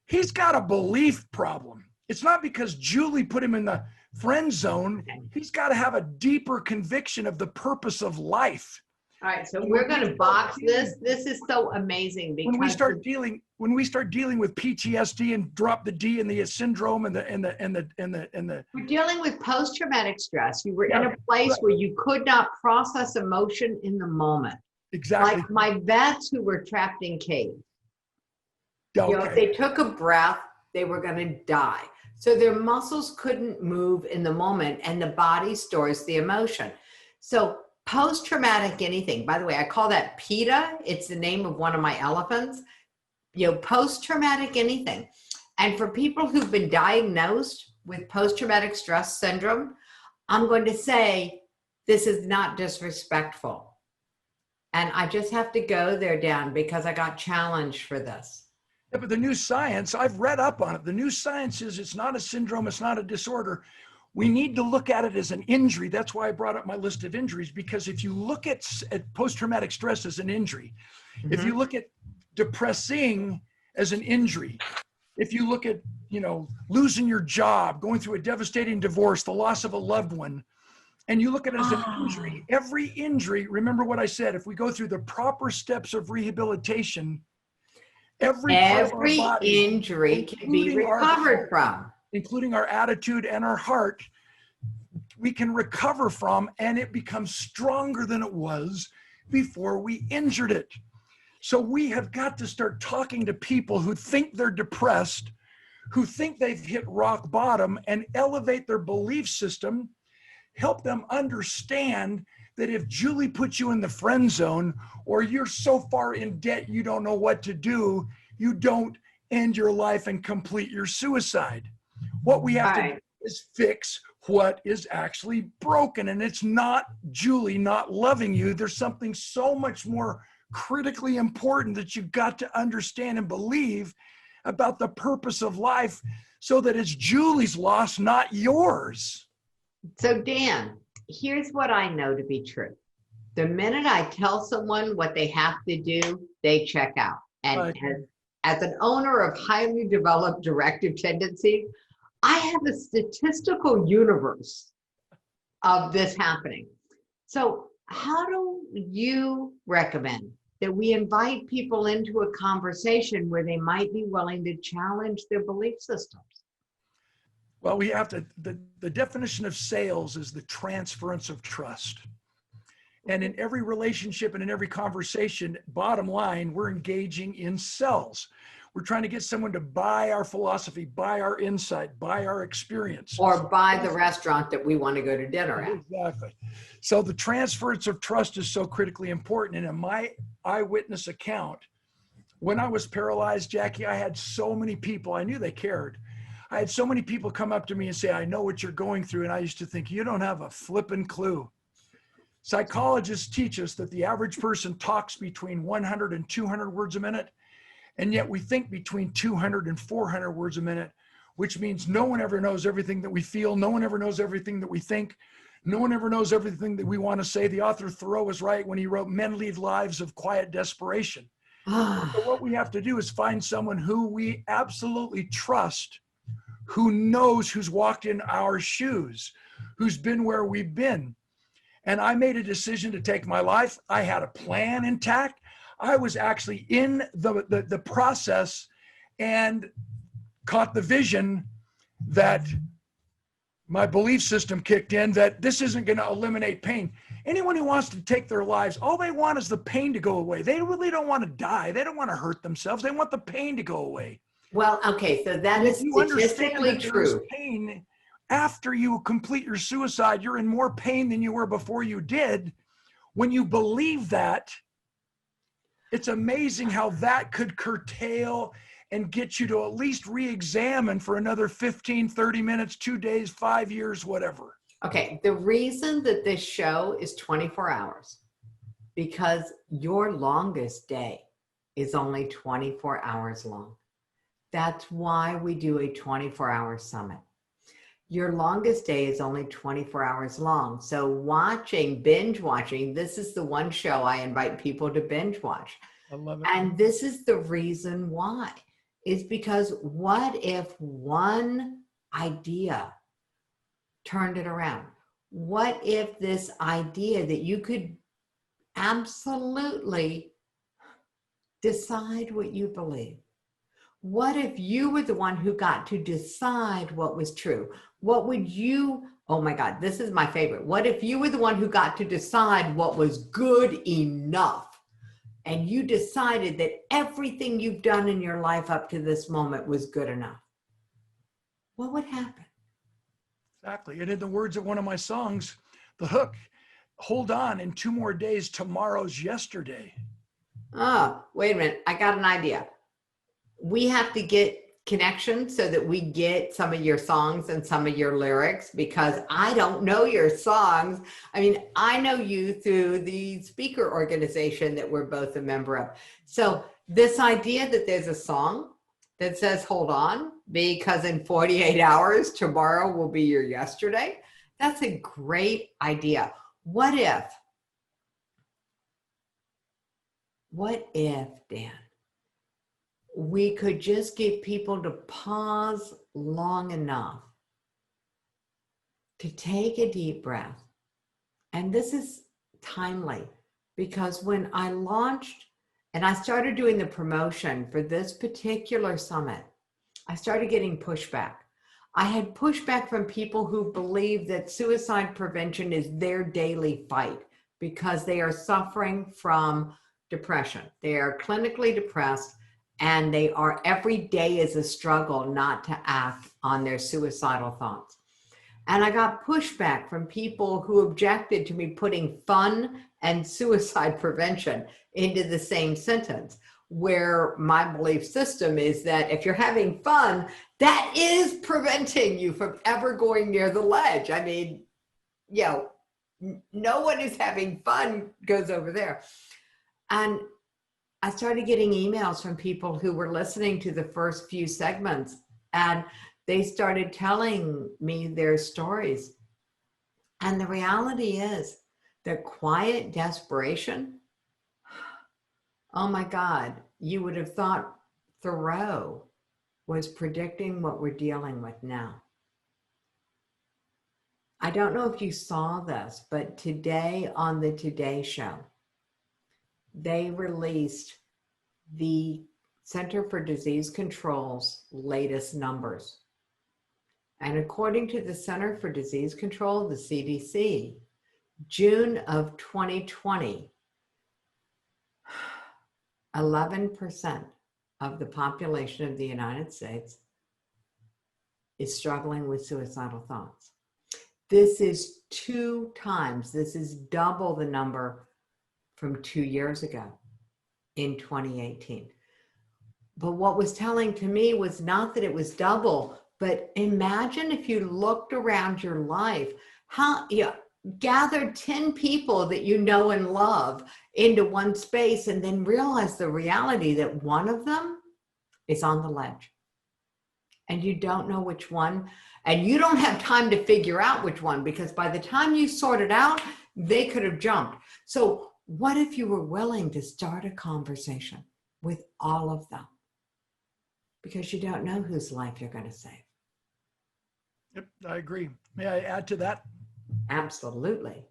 He's got a belief problem. It's not because Julie put him in the friend zone. He's got to have a deeper conviction of the purpose of life. All right, so we're going to box this. This is so amazing because when we start dealing with PTSD and drop the D in the syndrome and the we're dealing with post-traumatic stress. You were in a place where you could not process emotion in the moment. Exactly. Like my vets who were trapped in caves. Okay. You know, if they took a breath, they were going to die. So their muscles couldn't move in the moment and the body stores the emotion. So post-traumatic anything, by the way, I call that PETA. It's the name of one of my elephants. You know, post-traumatic anything. And for people who've been diagnosed with post-traumatic stress syndrome, I'm going to say this is not disrespectful. And I just have to go there, Dan, because I got challenged for this. Yeah, but the new science, I've read up on it. The new science is it's not a syndrome, it's not a disorder. We need to look at it as an injury. That's why I brought up my list of injuries, because if you look at post-traumatic stress as an injury, if you look at depressing as an injury, if you look at, you know, losing your job, going through a devastating divorce, the loss of a loved one, and you look at it as an injury, every injury, remember what I said, if we go through the proper steps of rehabilitation, every injury can be recovered from. Including our attitude and our heart, we can recover from, and it becomes stronger than it was before we injured it. So we have got to start talking to people who think they're depressed, who think they've hit rock bottom, and elevate their belief system, help them understand that if Julie puts you in the friend zone, or you're so far in debt you don't know what to do, you don't end your life and complete your suicide. What we have to do is fix what is actually broken. And it's not Julie not loving you. There's something so much more critically important that you've got to understand and believe about the purpose of life so that it's Julie's loss, not yours. So Dan, here's what I know to be true. The minute I tell someone what they have to do, they check out. And as an owner of highly developed directive tendencies, I have a statistical universe of this happening. So how do you recommend that we invite people into a conversation where they might be willing to challenge their belief systems? Well, we have to, the definition of sales is the transference of trust. And in every relationship and in every conversation, bottom line, we're engaging in sales. We're trying to get someone to buy our philosophy, buy our insight, buy our experience. Or buy the restaurant that we want to go to dinner at. Exactly. So the transference of trust is so critically important. And in my eyewitness account, When I was paralyzed, Jackie, I had so many people, I knew they cared. I had so many people come up to me and say, I know what you're going through. And I used to think, you don't have a flippin' clue. Psychologists teach us that the average person talks between 100 and 200 words a minute. And yet we think between 200 and 400 words a minute, which means no one ever knows everything that we feel. No one ever knows everything that we think. No one ever knows everything that we want to say. The author Thoreau was right when he wrote, men lead lives of quiet desperation. So what we have to do is find someone who we absolutely trust, who knows, who's walked in our shoes, who's been where we've been. And I made a decision to take my life. I had a plan intact. I was actually in the process and caught the vision that my belief system kicked in, that this isn't going to eliminate pain. Anyone who wants to take their lives, all they want is the pain to go away. They really don't want to die. They don't want to hurt themselves. They want the pain to go away. Well, okay, so that is statistically true. Pain, after you complete your suicide, you're in more pain than you were before you did. When you believe that, it's amazing how that could curtail and get you to at least re-examine for another 15, 30 minutes, 2 days, 5 years, whatever. Okay, the reason that this show is 24 hours, because your longest day is only 24 hours long. That's why we do a 24-hour summit. Your longest day is only 24 hours long. So binge watching, this is the one show I invite people to binge watch. I love it. And this is the reason why. Is because what if one idea turned it around? What if this idea that you could absolutely decide what you believe? What if you were the one who got to decide what was true? What would you, oh my God, this is my favorite. What if you were the one who got to decide what was good enough? And you decided that everything you've done in your life up to this moment was good enough. What would happen? Exactly. And in the words of one of my songs, the hook, hold on, in 2 more days, tomorrow's yesterday. Oh, wait a minute. I got an idea. We have to get connections so that we get some of your songs and some of your lyrics, because I don't know your songs. I mean, I know you through the speaker organization that we're both a member of. So this idea that there's a song that says, hold on, because in 48 hours, tomorrow will be your yesterday. That's a great idea. What if, Dan, we could just get people to pause long enough to take a deep breath. And this is timely, because when I launched and I started doing the promotion for this particular summit, I started getting pushback. I had pushback from people who believe that suicide prevention is their daily fight because they are suffering from depression. They are clinically depressed, and they are, every day is a struggle not to act on their suicidal thoughts. And I got pushback from people who objected to me putting fun and suicide prevention into the same sentence, where my belief system is that if you're having fun, that is preventing you from ever going near the ledge. I mean, you know, no one who's having fun goes over there. And I started getting emails from people who were listening to the first few segments, and they started telling me their stories. And the reality is that quiet desperation, oh my God, you would have thought Thoreau was predicting what we're dealing with now. I don't know if you saw this, but today on the Today Show, they released the Center for Disease Control's latest numbers. And according to the Center for Disease Control, the CDC, June of 2020, 11% of the population of the United States is struggling with suicidal thoughts. This is 2 times, this is double the number from 2 years ago in 2018. But what was telling to me was not that it was double, but imagine if you looked around your life, how you gathered 10 people that you know and love into one space, and then realize the reality that one of them is on the ledge. And you don't know which one, and you don't have time to figure out which one, because by the time you sort it out, they could have jumped. So what if you were willing to start a conversation with all of them? Because you don't know whose life you're going to save. Yep, I agree. May I add to that? Absolutely.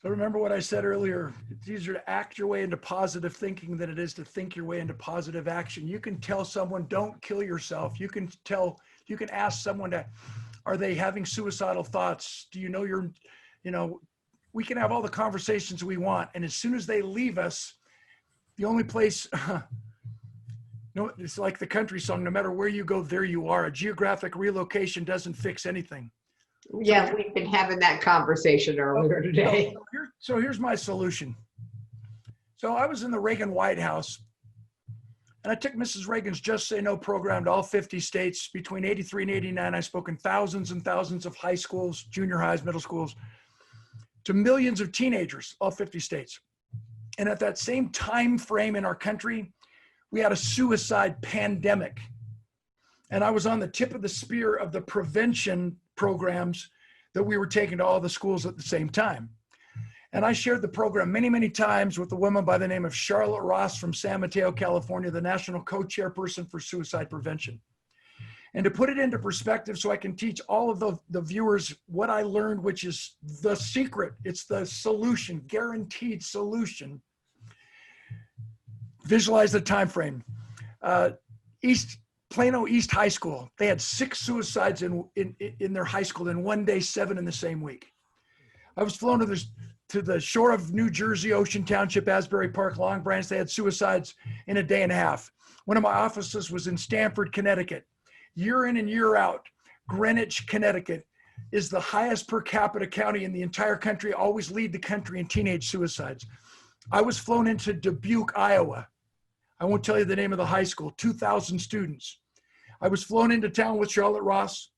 So remember what I said earlier, it's easier to act your way into positive thinking than it is to think your way into positive action. You can tell someone, don't kill yourself. You can ask someone are they having suicidal thoughts? Do you know we can have all the conversations we want. And as soon as they leave us, the only place, it's like the country song, no matter where you go, there you are. A geographic relocation doesn't fix anything. Yeah, we've been having that conversation earlier today. So here's my solution. So I was in the Reagan White House, and I took Mrs. Reagan's Just Say No program to all 50 states. Between 83 and 89, I spoke in thousands and thousands of high schools, junior highs, middle schools, to millions of teenagers, all 50 states. And at that same time frame in our country, we had a suicide pandemic. And I was on the tip of the spear of the prevention programs that we were taking to all the schools at the same time. And I shared the program many, many times with a woman by the name of Charlotte Ross from San Mateo, California, the national co-chairperson for suicide prevention. And to put it into perspective so I can teach all of the viewers what I learned, which is the secret, it's the solution, guaranteed solution. Visualize the time frame. Plano East High School, they had 6 suicides in their high school in one day, 7 in the same week. I was flown to the shore of New Jersey, Ocean Township, Asbury Park, Long Branch. They had suicides in a day and a half. One of my offices was in Stamford, Connecticut. Year in and year out, Greenwich, Connecticut is the highest per capita county in the entire country, always lead the country in teenage suicides. I was flown into Dubuque, Iowa. I won't tell you the name of the high school, 2,000 students. I was flown into town with Charlotte Ross,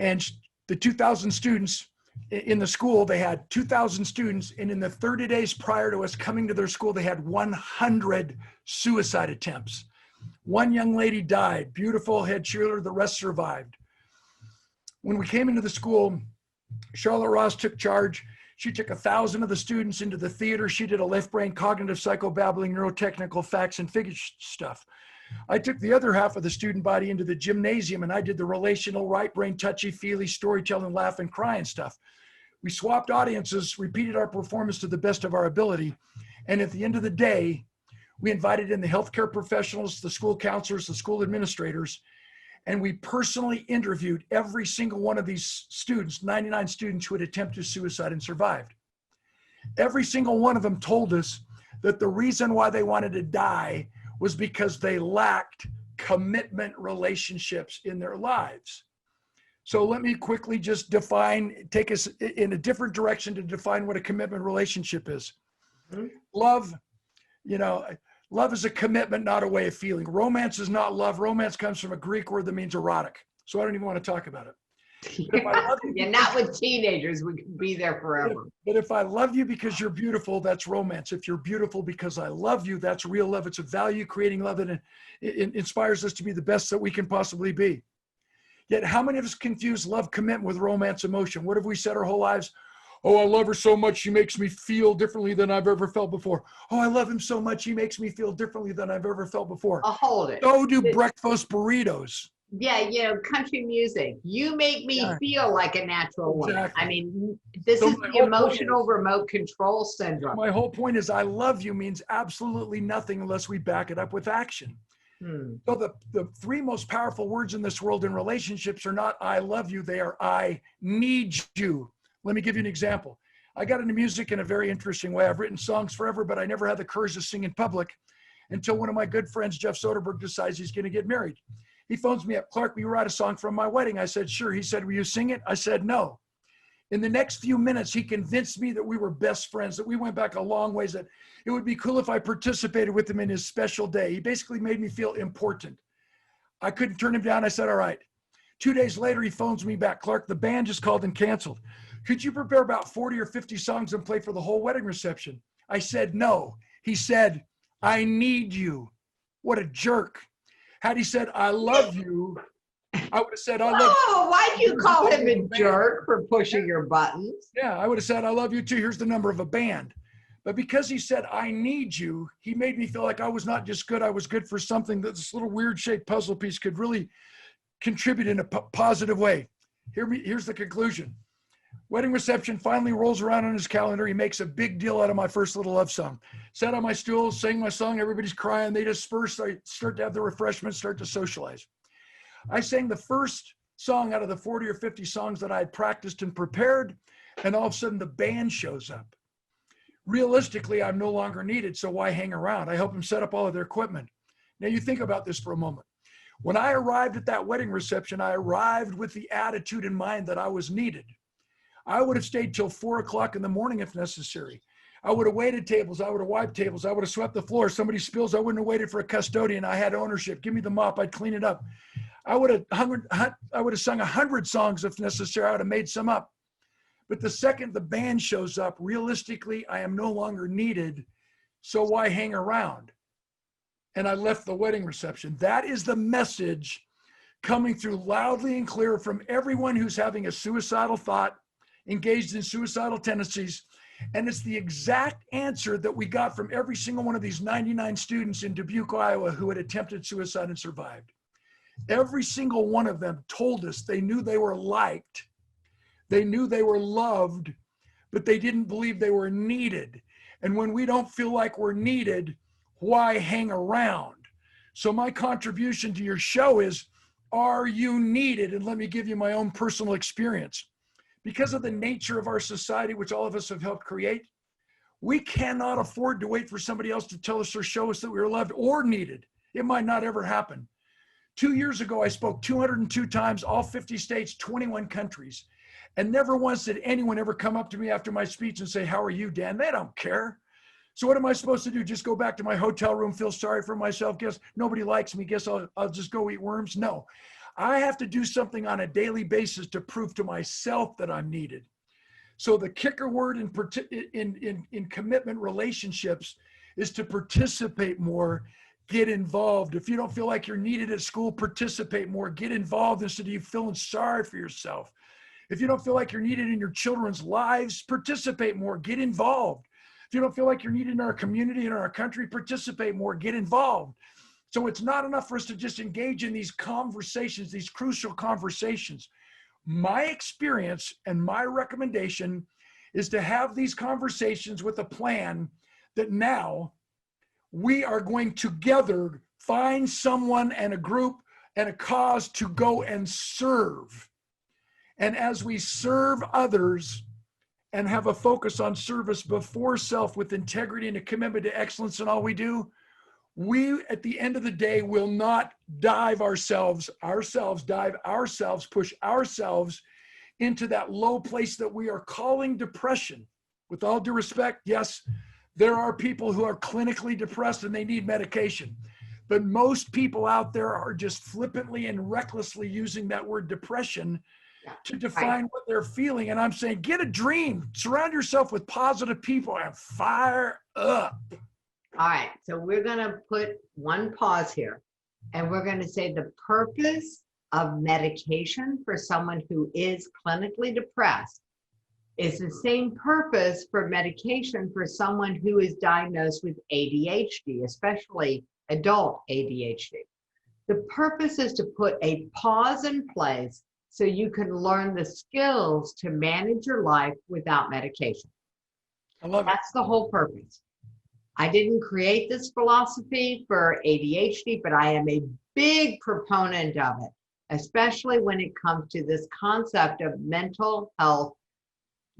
and the 2,000 students in the school, they had 2,000 students, and in the 30 days prior to us coming to their school, they had 100 suicide attempts. One young lady died, beautiful head cheerleader, the rest survived. When we came into the school, Charlotte Ross took charge. She took 1,000 of the students into the theater. She did a left brain cognitive psychobabbling, neurotechnical facts and figures stuff. I took the other half of the student body into the gymnasium, and I did the relational, right brain, touchy-feely, storytelling, laugh, and cry and stuff. We swapped audiences, repeated our performance to the best of our ability, and at the end of the day, we invited in the healthcare professionals, the school counselors, the school administrators, and we personally interviewed every single one of these students, 99 students who had attempted suicide and survived. Every single one of them told us that the reason why they wanted to die was because they lacked commitment relationships in their lives. So let me quickly just take us in a different direction to define what a commitment relationship is. Mm-hmm. Love, love is a commitment, not a way of feeling. Romance is not love. Romance comes from a Greek word that means erotic. So I don't even want to talk about it. Yeah, not with teenagers. We could be there forever. But if I love you because you're beautiful, that's romance. If you're beautiful because I love you, that's real love. It's a value-creating love, and it inspires us to be the best that we can possibly be. Yet how many of us confuse love commitment with romance emotion? What have we said our whole lives? Oh, I love her so much, she makes me feel differently than I've ever felt before. Oh, I love him so much, he makes me feel differently than I've ever felt before. Hold it. So do breakfast burritos. Yeah, country music. You make me feel like a natural woman. Exactly. I mean, this is the emotional remote control syndrome. My whole point is I love you means absolutely nothing unless we back it up with action. So the 3 most powerful words in this world in relationships are not I love you, they are I need you. Let me give you an example. I got into music in a very interesting way. I've written songs forever, but I never had the courage to sing in public until one of my good friends, Jeff Soderbergh, decides he's going to get married. He phones me up, Clark, will you write a song from my wedding? I said, sure. He said, will you sing it? I said, no. In the next few minutes, he convinced me that we were best friends, that we went back a long ways, that it would be cool if I participated with him in his special day. He basically made me feel important. I couldn't turn him down. I said, all right. 2 days later, he phones me back. Clark, the band just called and canceled. Could you prepare about 40 or 50 songs and play for the whole wedding reception? I said, no. He said, I need you. What a jerk. Had he said, I love you, I would have said, I love you. Oh, why'd you call him a jerk for pushing your buttons? Yeah, I would have said, I love you too. Here's the number of a band. But because he said, I need you, he made me feel like I was not just good, I was good for something that this little weird shaped puzzle piece could really contribute in a positive way. Here's the conclusion. Wedding reception finally rolls around on his calendar. He makes a big deal out of my first little love song. Sat on my stool, sang my song. Everybody's crying. They disperse. I start to have the refreshments, start to socialize. I sang the first song out of the 40 or 50 songs that I had practiced and prepared, and all of a sudden the band shows up. Realistically, I'm no longer needed, so why hang around? I help them set up all of their equipment. Now you think about this for a moment. When I arrived at that wedding reception, I arrived with the attitude in mind that I was needed. I would have stayed till 4 o'clock in the morning if necessary. I would have waited tables. I would have wiped tables. I would have swept the floor. If somebody spills, I wouldn't have waited for a custodian. I had ownership. Give me the mop. I'd clean it up. I would have sung 100 songs if necessary. I would have made some up. But the second the band shows up, realistically, I am no longer needed. So why hang around? And I left the wedding reception. That is the message coming through loudly and clear from everyone who's having a suicidal thought, engaged in suicidal tendencies. And it's the exact answer that we got from every single one of these 99 students in Dubuque, Iowa, who had attempted suicide and survived. Every single one of them told us they knew they were liked, they knew they were loved, but they didn't believe they were needed. And when we don't feel like we're needed, why hang around? So my contribution to your show is, are you needed? And let me give you my own personal experience. Because of the nature of our society, which all of us have helped create, we cannot afford to wait for somebody else to tell us or show us that we are loved or needed. It might not ever happen. 2 years ago, I spoke 202 times, all 50 states, 21 countries. And never once did anyone ever come up to me after my speech and say, how are you, Dan? They don't care. So what am I supposed to do? Just go back to my hotel room, feel sorry for myself? Guess nobody likes me. Guess I'll just go eat worms? No. I have to do something on a daily basis to prove to myself that I'm needed. So the kicker word in commitment relationships is to participate more, get involved. If you don't feel like you're needed at school, participate more, get involved instead of you feeling sorry for yourself. If you don't feel like you're needed in your children's lives, participate more, get involved. If you don't feel like you're needed in our community, in our country, participate more, get involved. So it's not enough for us to just engage in these conversations, these crucial conversations. My experience and my recommendation is to have these conversations with a plan that now we are going together find someone and a group and a cause to go and serve. And as we serve others and have a focus on service before self with integrity and a commitment to excellence in all we do, we, at the end of the day, will not push ourselves into that low place that we are calling depression. With all due respect, yes, there are people who are clinically depressed and they need medication. But most people out there are just flippantly and recklessly using that word depression to define what they're feeling. And I'm saying, get a dream, surround yourself with positive people and fire up. All right, so we're going to put one pause here, and we're going to say the purpose of medication for someone who is clinically depressed is the same purpose for medication for someone who is diagnosed with ADHD, especially adult ADHD. The purpose is to put a pause in place so you can learn the skills to manage your life without medication. I love it. That's the whole purpose. I didn't create this philosophy for ADHD, but I am a big proponent of it, especially when it comes to this concept of mental health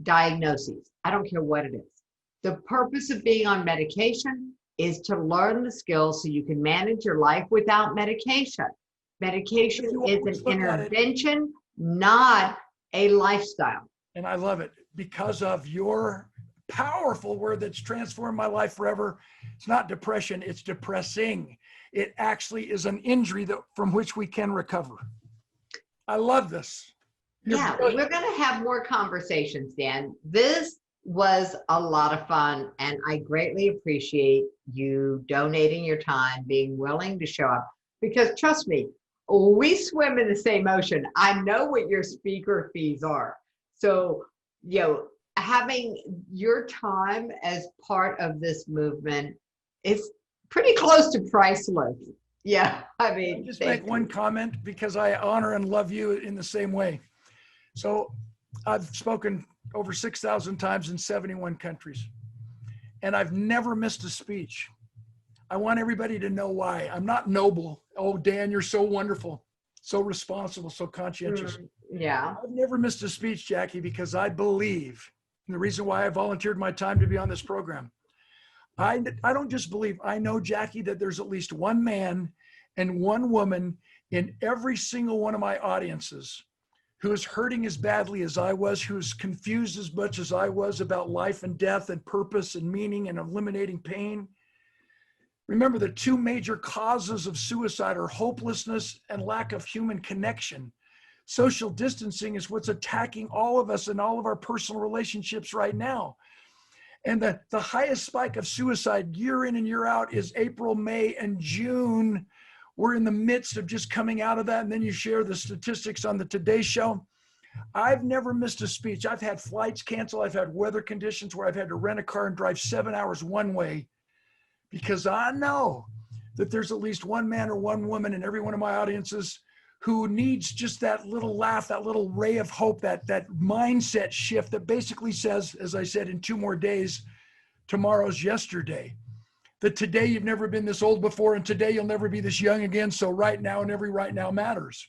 diagnoses. I don't care what it is. The purpose of being on medication is to learn the skills so you can manage your life without medication. Medication is an intervention, not a lifestyle. And I love it because of your powerful word that's transformed my life forever. It's not depression, it's depressing. It actually is an injury from which we can recover. I love this. Yeah, we're going to have more conversations, Dan. This was a lot of fun, and I greatly appreciate you donating your time, being willing to show up, because trust me, we swim in the same ocean. I know what your speaker fees are. So, having your time as part of this movement is pretty close to priceless. Yeah, I mean, just make one comment because I honor and love you in the same way. So I've spoken over 6,000 times in 71 countries, and I've never missed a speech. I want everybody to know why. I'm not noble. Oh, Dan, you're so wonderful, so responsible, so conscientious. Yeah. I've never missed a speech, Jackie, because I believe, and the reason why I volunteered my time to be on this program, I don't just believe, I know, Jackie, that there's at least one man and one woman in every single one of my audiences who is hurting as badly as I was, who's confused as much as I was about life and death and purpose and meaning and eliminating pain. Remember, the two major causes of suicide are hopelessness and lack of human connection. Social distancing is what's attacking all of us and all of our personal relationships right now. And the highest spike of suicide year in and year out is April, May, and June. We're in the midst of just coming out of that. And then you share the statistics on the Today Show. I've never missed a speech. I've had flights canceled. I've had weather conditions where I've had to rent a car and drive 7 hours one way, because I know that there's at least one man or one woman in every one of my audiences who needs just that little laugh, that little ray of hope, that mindset shift that basically says, as I said, in 2 more days, tomorrow's yesterday. That today you've never been this old before, and today you'll never be this young again. So right now and every right now matters,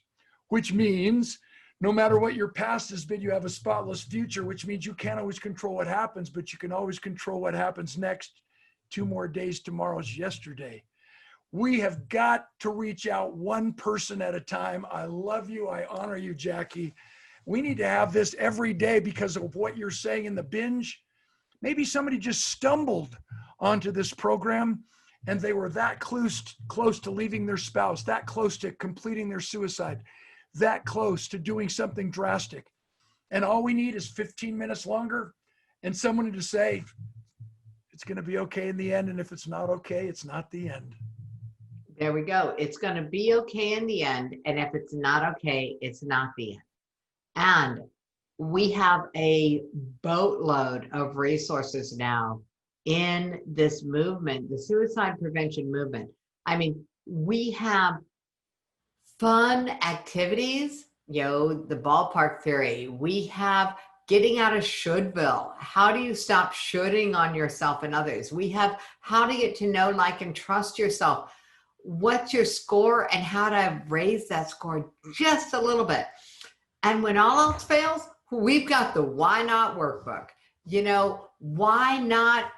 which means no matter what your past has been, you have a spotless future, which means you can't always control what happens, but you can always control what happens next. 2 more days, tomorrow's yesterday. We have got to reach out one person at a time. I love you. I honor you, Jackie. We need to have this every day because of what you're saying in the binge. Maybe somebody just stumbled onto this program and they were that close to leaving their spouse, that close to completing their suicide, that close to doing something drastic. And all we need is 15 minutes longer and someone to say, it's going to be okay in the end. And if it's not okay, it's not the end. There we go. It's going to be okay in the end. And if it's not okay, it's not the end. And we have a boatload of resources now in this movement, the suicide prevention movement. I mean, we have fun activities, the ballpark theory. We have getting out of shouldville. How do you stop shoulding on yourself and others? We have how to get to know, like, and trust yourself. What's your score and how to raise that score just a little bit. And when all else fails, we've got the why not workbook. Why not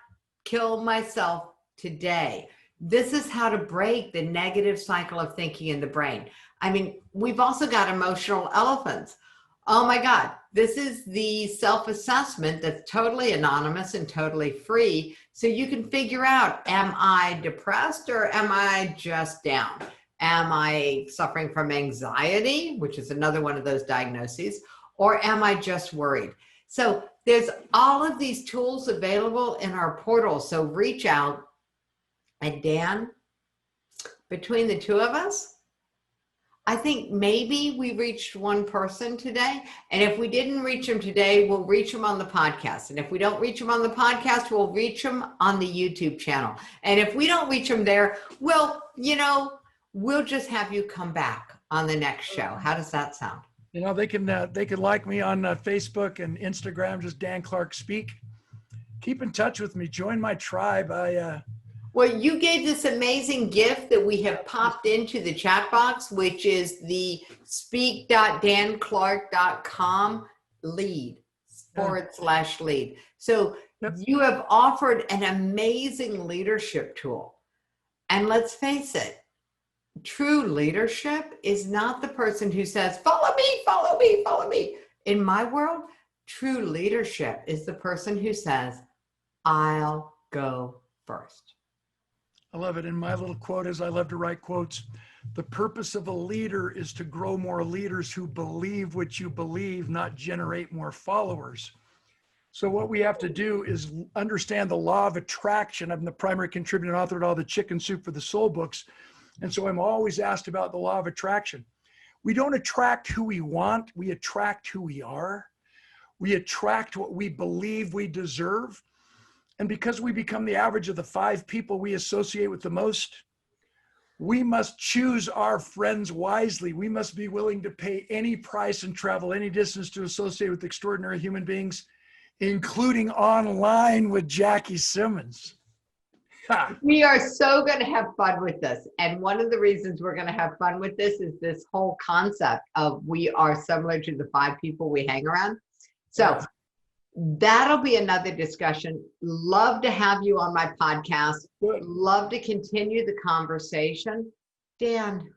kill myself today? This is how to break the negative cycle of thinking in the brain. I mean, we've also got emotional elephants. Oh my God, this is the self-assessment that's totally anonymous and totally free. So you can figure out, am I depressed or am I just down? Am I suffering from anxiety, which is another one of those diagnoses, or am I just worried? So there's all of these tools available in our portal. So reach out. And Dan, between the two of us, I think maybe we reached one person today. And if we didn't reach them today, we'll reach them on the podcast. And if we don't reach them on the podcast, we'll reach them on the YouTube channel. And if we don't reach them there, well, we'll just have you come back on the next show. How does that sound? They can like me on Facebook and Instagram, just Dan Clark Speak. Keep in touch with me. Join my tribe. Well, you gave this amazing gift that we have popped into the chat box, which is the speak.danclark.com lead/lead. So you have offered an amazing leadership tool. And let's face it, true leadership is not the person who says, follow me, follow me, follow me. In my world, true leadership is the person who says, I'll go first. I love it. And my little quote is, I love to write quotes. The purpose of a leader is to grow more leaders who believe what you believe, not generate more followers. So what we have to do is understand the law of attraction. I'm the primary contributor and author to all the Chicken Soup for the Soul books. And so I'm always asked about the law of attraction. We don't attract who we want. We attract who we are. We attract what we believe we deserve. And because we become the average of the 5 people we associate with the most, we must choose our friends wisely. We must be willing to pay any price and travel any distance to associate with extraordinary human beings, including online with Jackie Simmons. We are so going to have fun with this. And one of the reasons we're going to have fun with this is this whole concept of we are similar to the 5 people we hang around. So that'll be another discussion. Love to have you on my podcast. Love to continue the conversation. Dan,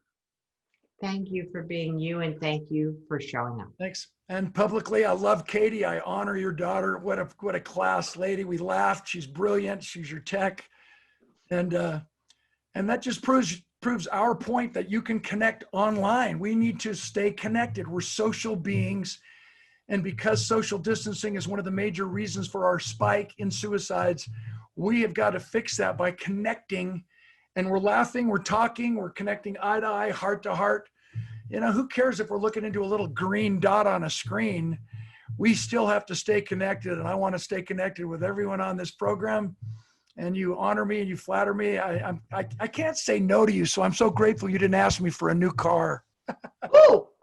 thank you for being you, and thank you for showing up. Thanks. And publicly, I love Katie. I honor your daughter. What a class lady. We laughed. She's brilliant. She's your tech. And that just proves our point that you can connect online. We need to stay connected. We're social beings. And because social distancing is one of the major reasons for our spike in suicides, we have got to fix that by connecting. And we're laughing, we're talking, we're connecting eye to eye, heart to heart. You know, who cares if we're looking into a little green dot on a screen? We still have to stay connected. And I want to stay connected with everyone on this program. And you honor me and you flatter me. I can't say no to you. So I'm so grateful you didn't ask me for a new car.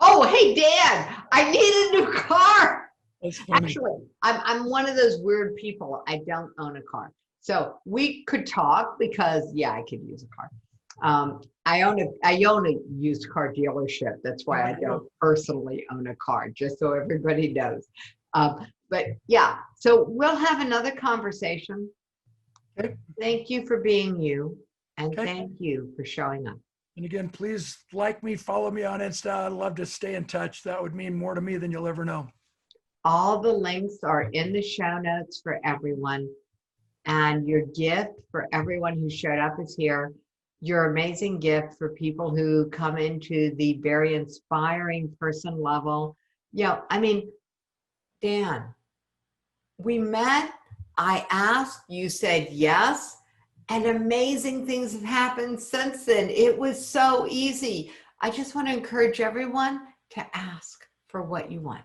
Oh, hey, Dan, I need a new car. That's funny. Actually, I'm one of those weird people. I don't own a car. So we could talk because, yeah, I could use a car. I own a used car dealership. That's why I don't personally own a car, just so everybody knows. But yeah, so we'll have another conversation. Okay. Thank you for being you. And Okay. thank you for showing up. And again, please like me, follow me on Insta. I'd love to stay in touch. That would mean more to me than you'll ever know. All the links are in the show notes for everyone. And your gift for everyone who showed up is here. Your amazing gift for people who come into the very inspiring person level. You know, I mean, Dan, we met, I asked, you said yes. And amazing things have happened since then. It was so easy. I just want to encourage everyone to ask for what you want.